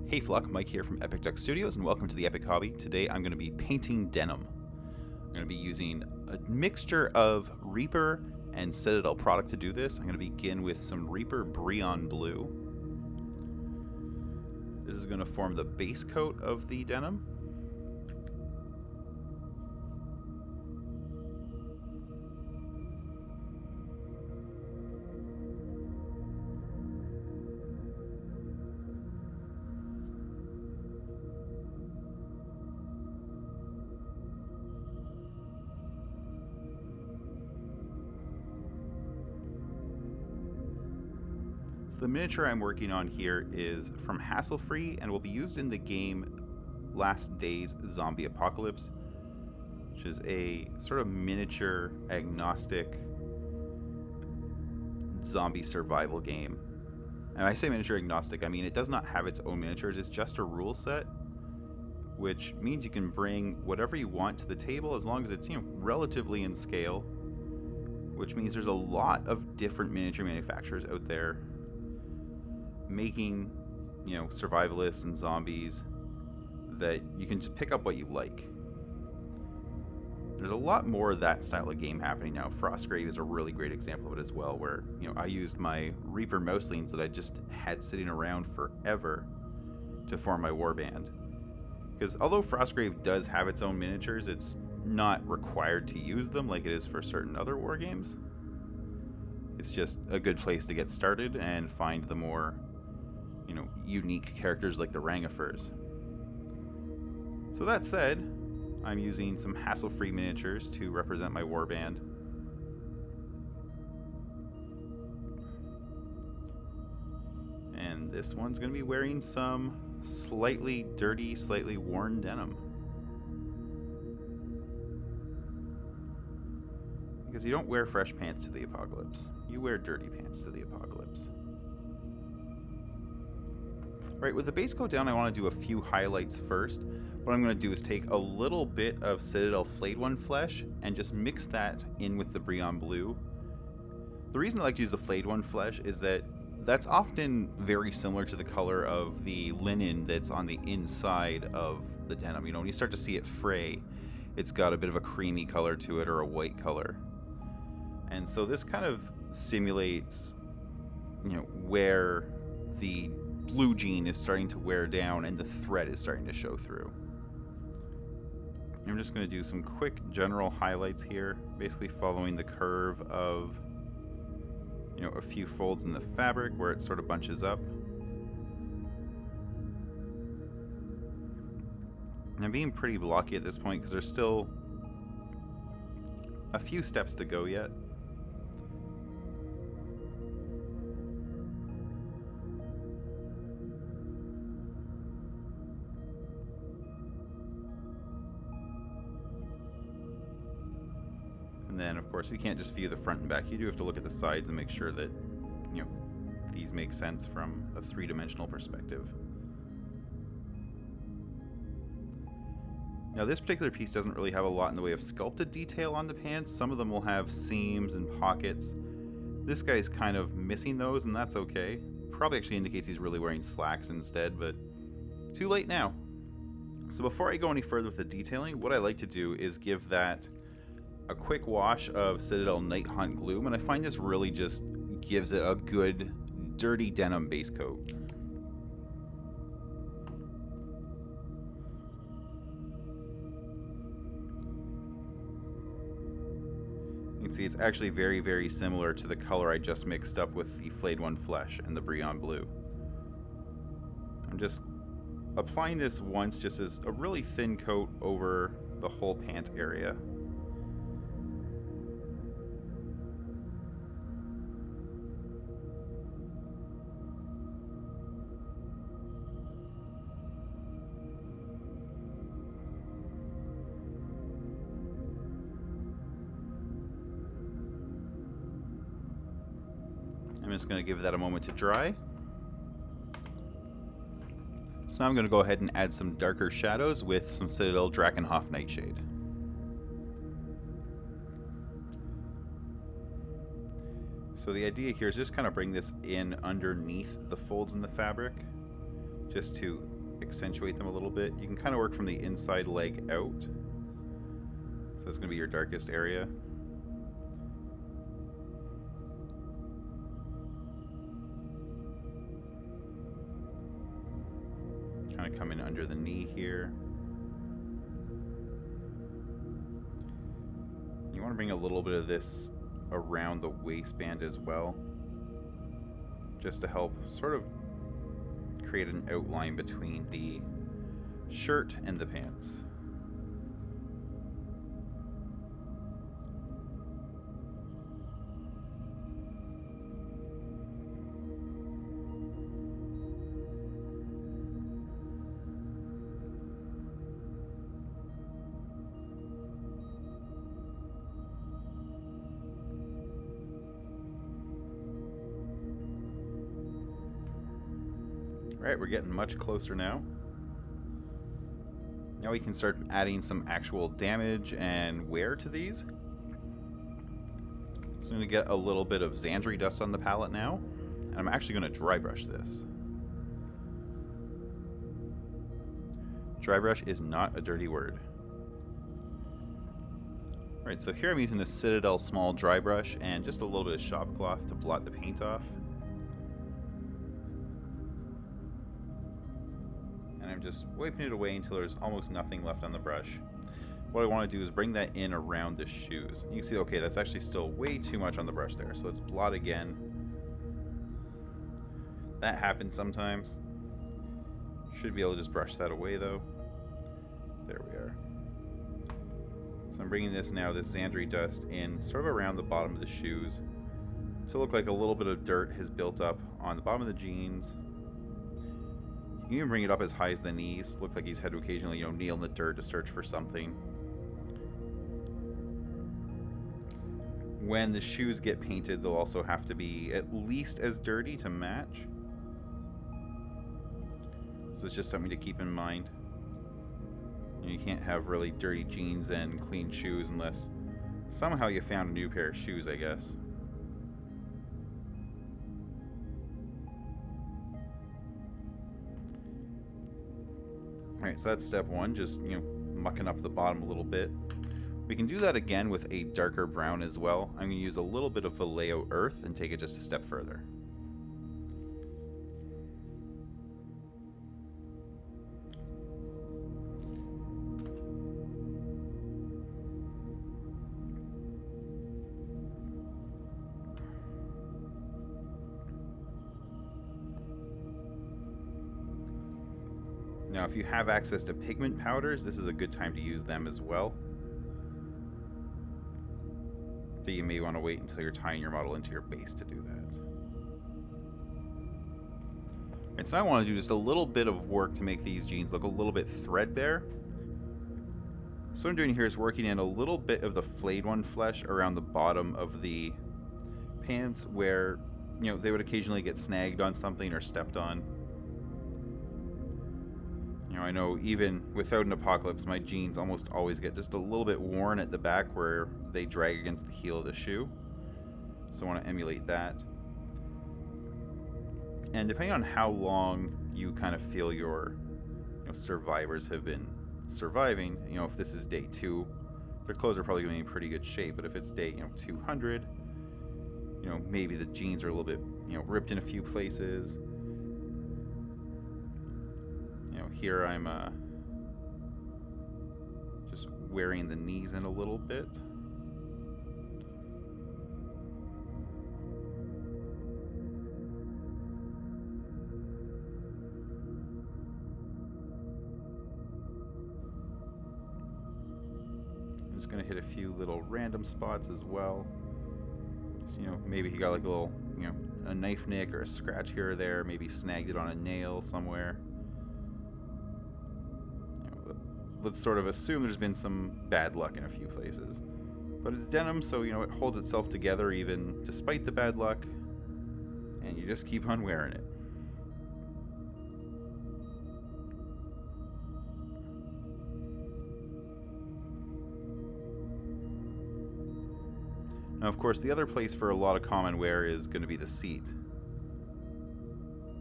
Hey Flock, Mike here from Epic Duck Studios and welcome to the Epic Hobby. Today I'm going to be painting denim. I'm going to be using a mixture of Reaper and Citadel product to do this. I'm going to begin with some Reaper BREONNE blue. This is going to form the base coat of the denim. The miniature I'm working on here is from HASSLEFREE and will be used in the game Last Days Zombie Apocalypse, which is a sort of miniature agnostic zombie survival game. And I say miniature agnostic, I mean it does not have its own miniatures, it's just a rule set, which means you can bring whatever you want to the table as long as it's, relatively in scale, which means there's a lot of different miniature manufacturers out there making, survivalists and zombies that you can just pick up what you like. There's a lot more of that style of game happening now. Frostgrave is a really great example of it as well, where, I used my Reaper mouselines that I just had sitting around forever to form my warband. Because although Frostgrave does have its own miniatures, it's not required to use them like it is for certain other war games. It's just a good place to get started and find the more unique characters like the Rangafurs. So that said, I'm using some HASSLEFREE miniatures to represent my warband. And this one's going to be wearing some slightly dirty, slightly worn denim. Because you don't wear fresh pants to the apocalypse. You wear dirty pants to the apocalypse. Right, with the base coat down, I want to do a few highlights first. What I'm going to do is take a little bit of Citadel FLAYED flesh and just mix that in with the BREONNE blue. The reason I like to use the FLAYED flesh is that that's often very similar to the color of the linen that's on the inside of the denim. When you start to see it fray, it's got a bit of a creamy color to it or a white color. And so this kind of simulates, where the blue jean is starting to wear down and the thread is starting to show through. I'm just going to do some quick general highlights here, basically following the curve of, a few folds in the fabric where it sort of bunches up. And I'm being pretty blocky at this point because there's still a few steps to go yet. And then, of course, you can't just view the front and back. You do have to look at the sides and make sure that, these make sense from a three-dimensional perspective. Now, this particular piece doesn't really have a lot in the way of sculpted detail on the pants. Some of them will have seams and pockets. This guy's kind of missing those, and that's okay. Probably actually indicates he's really wearing slacks instead, but too late now. So before I go any further with the detailing, what I like to do is give that a quick wash of Citadel NIGHTHAUNT GLOOM, and I find this really just gives it a good dirty denim base coat. You can see it's actually very, very similar to the color I just mixed up with the FLAYED flesh and the BREONNE blue. I'm just applying this once just as a really thin coat over the whole pant area. I'm just going to give that a moment to dry. So now I'm going to go ahead and add some darker shadows with some Citadel DRAKENHOFF Nightshade. So the idea here is just kind of bring this in underneath the folds in the fabric, just to accentuate them a little bit. You can kind of work from the inside leg out. So that's going to be your darkest area. Kind of come in under the knee here. You want to bring a little bit of this around the waistband as well, just to help sort of create an outline between the shirt and the pants. Alright, we're getting much closer now. Now we can start adding some actual damage and wear to these. So I'm going to get a little bit of ZANDRI dust on the palette now, and I'm actually going to dry brush this. Dry brush is not a dirty word. Alright, so here I'm using a Citadel small dry brush and just a little bit of shop cloth to blot the paint off. I'm just wiping it away until there's almost nothing left on the brush. What I want to do is bring that in around the shoes. You can see, okay, that's actually still way too much on the brush there, so let's blot again. That happens sometimes. Should be able to just brush that away though. There we are. So I'm bringing this now, this ZANDRI dust, in sort of around the bottom of the shoes to look like a little bit of dirt has built up on the bottom of the jeans. You can even bring it up as high as the knees. Look like he's had to occasionally, kneel in the dirt to search for something. When the shoes get painted, they'll also have to be at least as dirty to match. So it's just something to keep in mind. You can't have really dirty jeans and clean shoes unless somehow you found a new pair of shoes, I guess. Alright, so that's step one, just, mucking up the bottom a little bit. We can do that again with a darker brown as well. I'm going to use a little bit of Vallejo earth and take it just a step further. Now, if you have access to pigment powders, this is a good time to use them as well. So you may want to wait until you're tying your model into your base to do that. Alright, so I want to do just a little bit of work to make these jeans look a little bit threadbare. So what I'm doing here is working in a little bit of the flayed one flesh around the bottom of the pants where, they would occasionally get snagged on something or stepped on. I know even without an apocalypse, my jeans almost always get just a little bit worn at the back where they drag against the heel of the shoe. So I want to emulate that. And depending on how long you kind of feel your survivors have been surviving, if this is day 2, their clothes are probably going to be in pretty good shape. But if it's day 200, maybe the jeans are a little bit ripped in a few places. Here I'm just wearing the knees in a little bit. I'm just going to hit a few little random spots as well. Just, maybe he got like a little, a knife nick or a scratch here or there, maybe snagged it on a nail somewhere. Let's sort of assume there's been some bad luck in a few places. But it's denim, so, it holds itself together even despite the bad luck. And you just keep on wearing it. Now, of course, the other place for a lot of common wear is going to be the seat.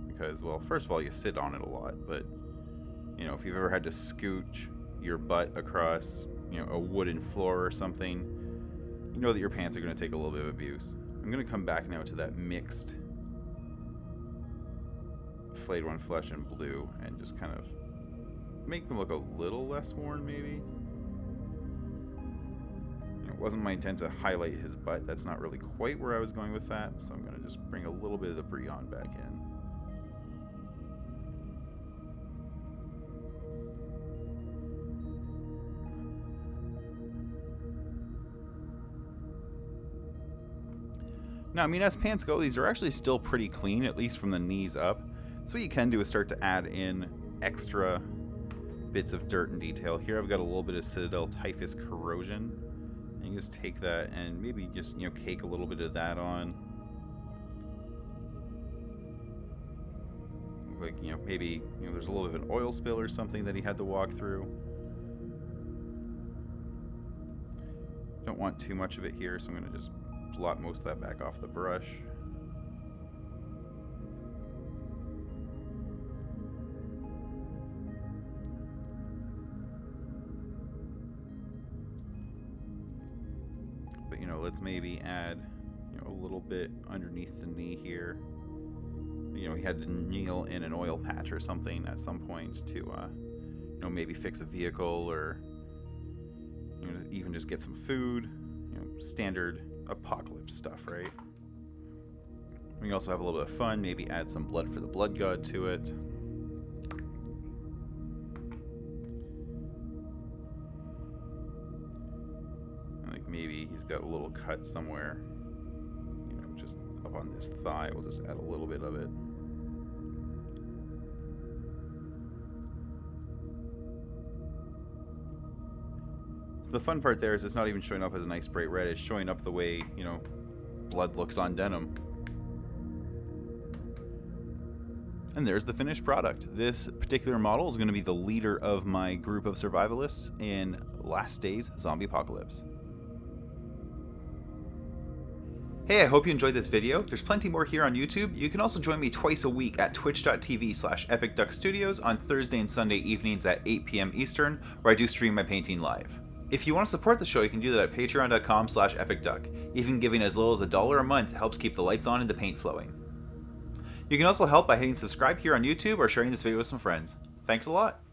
Because, well, first of all, you sit on it a lot, but You know, if you've ever had to scooch your butt across, you know, a wooden floor or something, you know that your pants are going to take a little bit of abuse. I'm going to come back now to that mixed Flayed one flesh and blue and just kind of make them look a little less worn, maybe. It wasn't my intent to highlight his butt. That's not really quite where I was going with that, so I'm going to just bring a little bit of the BREONNE back in. Now, I mean, as pants go, these are actually still pretty clean, at least from the knees up. So what you can do is start to add in extra bits of dirt and detail. Here I've got a little bit of Citadel TYPHUS Corrosion. And you just take that and maybe just, you know, cake a little bit of that on. Like, you know, maybe, you know, there's a little bit of an oil spill or something that he had to walk through. Don't want too much of it here, so I'm going to just blot most of that back off the brush. But, you know, let's maybe add, you know, a little bit underneath the knee here. You know, he had to kneel in an oil patch or something at some point to, you know, maybe fix a vehicle or, you know, even just get some food. You know, standard apocalypse stuff, right? We can also have a little bit of fun, maybe add some blood for the blood god to it. Like maybe he's got a little cut somewhere, you know, just up on this thigh. We'll just add a little bit of it. So the fun part there is it's not even showing up as a nice bright red, it's showing up the way, you know, blood looks on denim. And there's the finished product. This particular model is going to be the leader of my group of survivalists in Last Days Zombie Apocalypse. Hey, I hope you enjoyed this video. There's plenty more here on YouTube. You can also join me twice a week at twitch.tv/EpicDuckStudios on Thursday and Sunday evenings at 8 p.m. Eastern, where I do stream my painting live. If you want to support the show, you can do that at patreon.com/epicduck. Even giving as little as $1 a month helps keep the lights on and the paint flowing. You can also help by hitting subscribe here on YouTube or sharing this video with some friends. Thanks a lot!